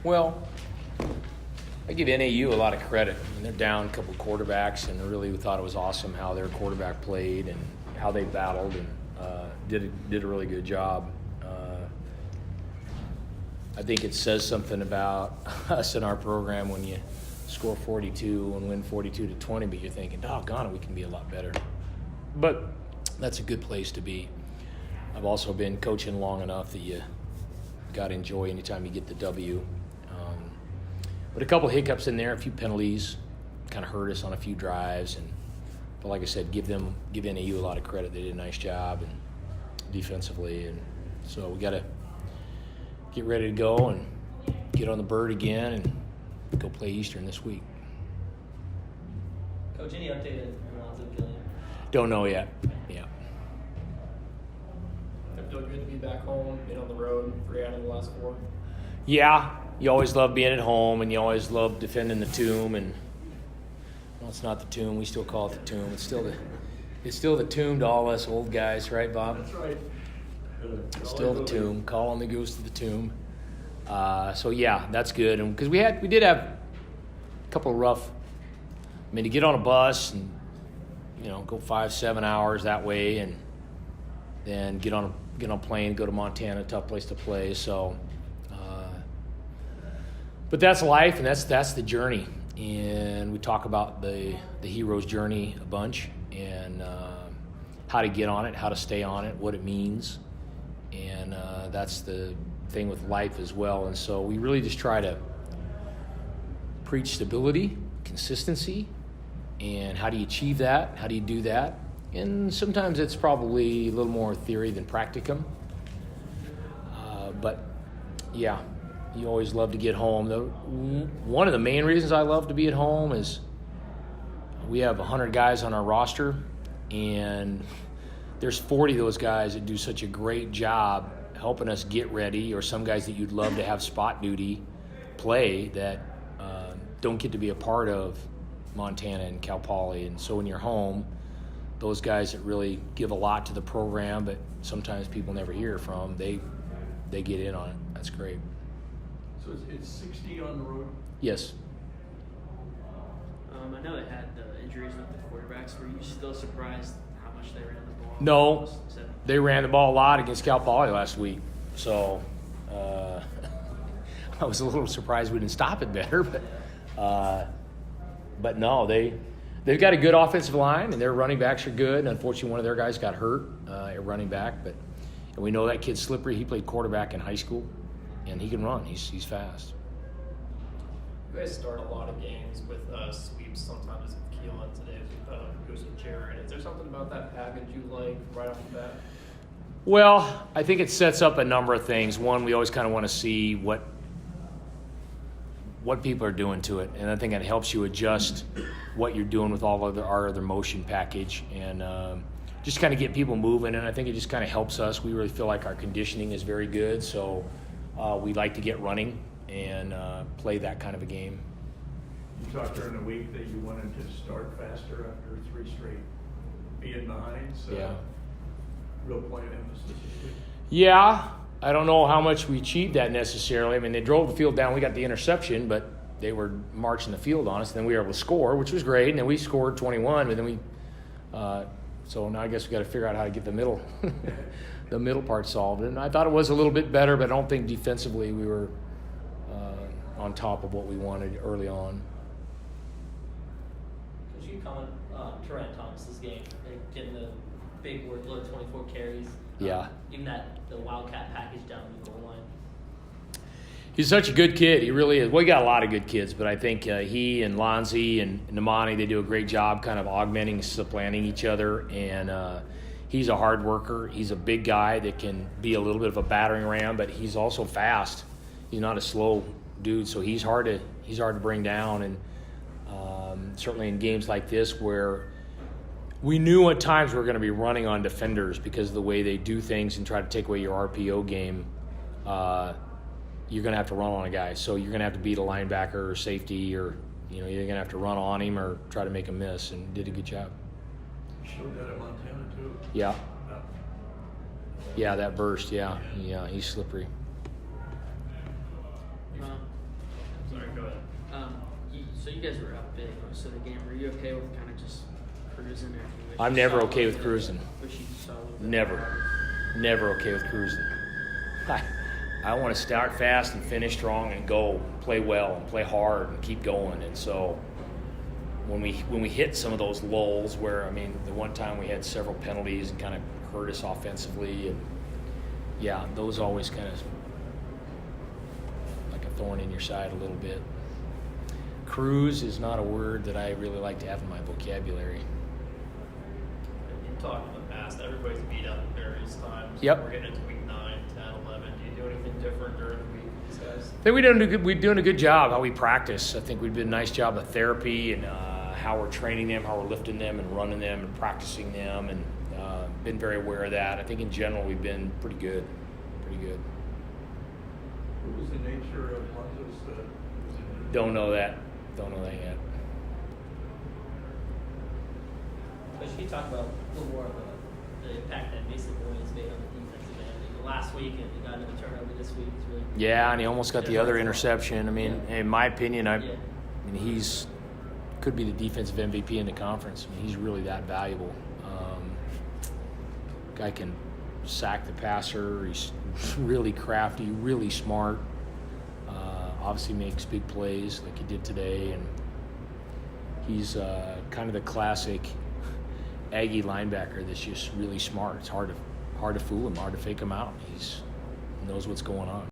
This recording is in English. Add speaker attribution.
Speaker 1: Well, I give NAU a lot of credit. I mean, they're down a couple quarterbacks, and I really thought it was awesome how their quarterback played and how they battled and did a really good job. I think it says something about us in our program when you score 42 and win 42-20, but you're thinking, doggone it, we can be a lot better. But that's a good place to be. I've also been coaching long enough that you got to enjoy anytime you get the W. But a couple hiccups in there, a few penalties, kind of hurt us on a few drives. But like I said, give NAU a lot of credit. They did a nice job and defensively, and so we got to get ready to go and get on the bird again and go play Eastern this week.
Speaker 2: Coach, any update on Alonzo Gilliam?
Speaker 1: Don't know yet. Yeah.
Speaker 3: It feels good to be back home, being on the road, 3 out of the last 4.
Speaker 1: Yeah, you always love being at home, and you always love defending the Tomb. And well, it's not the Tomb; we still call it the Tomb. It's still the Tomb to all us old guys, right, Bob?
Speaker 3: That's right.
Speaker 1: It's still the Tomb. Call on the goose to the Tomb. So yeah, that's good. And because we did have a couple of rough. I mean, to get on a bus and go 5-7 hours that way, and then get on a plane, go to Montana, tough place to play. So. But that's life, and that's the journey. And we talk about the hero's journey a bunch, and how to get on it, how to stay on it, what it means. And that's the thing with life as well. And so we really just try to preach stability, consistency, and how do you achieve that? How do you do that? And sometimes it's probably a little more theory than practicum. But yeah. You always love to get home. One of the main reasons I love to be at home is we have 100 guys on our roster, and there's 40 of those guys that do such a great job helping us get ready, or some guys that you'd love to have spot duty play that don't get to be a part of Montana and Cal Poly. And so when you're home, those guys that really give a lot to the program, but sometimes people never hear from, they get in on it. That's great.
Speaker 4: So it's 60 on the road?
Speaker 1: Yes.
Speaker 2: I know they had injuries with the quarterbacks. Were you still surprised how much they ran the ball?
Speaker 1: No, they ran the ball a lot against Cal Poly last week. So I was a little surprised we didn't stop it better. But no, they've got a good offensive line, and their running backs are good. Unfortunately, one of their guys got hurt at running back. And we know that kid's slippery. He played quarterback in high school. And he can run. He's fast.
Speaker 3: You guys start a lot of games with sweeps. Sometimes with Keelan, today goes with Jared. Is there something about that package you like right off the bat?
Speaker 1: Well, I think it sets up a number of things. One, we always kind of want to see what people are doing to it, and I think it helps you adjust what you're doing with all of our other motion package, and just kind of get people moving. And I think it just kind of helps us. We really feel like our conditioning is very good, so. We like to get running and play that kind of a game.
Speaker 4: You talked during the week that you wanted to start faster after 3 straight being behind. So
Speaker 1: yeah.
Speaker 4: Real point of emphasis this week.
Speaker 1: Yeah. I don't know how much we achieved that necessarily. I mean, they drove the field down. We got the interception, but they were marching the field on us. And then we were able to score, which was great. And then we scored 21. But then so now I guess we got to figure out how to get the middle the middle part solved. And I thought it was a little bit better, but I don't think defensively we were on top of what we wanted early on.
Speaker 2: Could you comment on Trent Thomas's game, getting the big workload, 24 carries?
Speaker 1: Yeah.
Speaker 2: Even the Wildcat package down the goal line.
Speaker 1: He's such a good kid. He really is. Well, we got a lot of good kids, but I think he and Lonzy and Namani, they do a great job kind of augmenting, supplanting each other. And he's a hard worker. He's a big guy that can be a little bit of a battering ram, but he's also fast. He's not a slow dude, so he's hard to bring down. And certainly in games like this where we knew at times we were going to be running on defenders because of the way they do things and try to take away your RPO game, you're going to have to run on a guy. So you're going to have to beat a linebacker or safety, or you're going to have to run on him or try to make him miss, and did a good job.
Speaker 4: You showed that at Montana too.
Speaker 1: Yeah. Yeah, that burst, yeah, he's slippery.
Speaker 3: Sorry, go ahead.
Speaker 5: So you guys were up big most of the game. Were you okay with kind of just cruising? Or do you wish
Speaker 1: I'm
Speaker 5: you
Speaker 1: never
Speaker 5: saw
Speaker 1: okay
Speaker 5: a
Speaker 1: with
Speaker 5: little bit-
Speaker 1: cruising.
Speaker 5: Wish you saw a little bit
Speaker 1: Never.
Speaker 5: more?
Speaker 1: Never okay with cruising. I want to start fast and finish strong and go play well and play hard and keep going. And so when we hit some of those lulls where, I mean, the one time we had several penalties and kind of hurt us offensively, and yeah, those always kind of like a thorn in your side a little bit. Cruise is not a word that I really like to have in my vocabulary.
Speaker 3: You talked in the past, everybody's beat up at various times.
Speaker 1: Yep.
Speaker 3: We're getting into week 9, 10, 11. Do you do anything different during the week, these guys?
Speaker 1: I think we're doing a good job how we practice. I think we did a nice job of therapy and how we're training them, how we're lifting them and running them and practicing them, and been very aware of that. I think in general we've been pretty good.
Speaker 4: What was the nature of Lonzo's?
Speaker 1: Don't know that yet.
Speaker 2: But can you talk about a little more of the impact that Mason Williams made on the defensive end? Last week, and he got another turnover this week. It's really
Speaker 1: Yeah, and he almost got the other interception. I mean, in my opinion, I
Speaker 2: Yeah.
Speaker 1: mean he's could be the defensive MVP in the conference. I mean, he's really that valuable. Guy can sack the passer. He's really crafty, really smart. Obviously makes big plays like he did today, and he's kind of the classic Aggie linebacker that's just really smart. It's hard to fool him, hard to fake him out. He knows what's going on.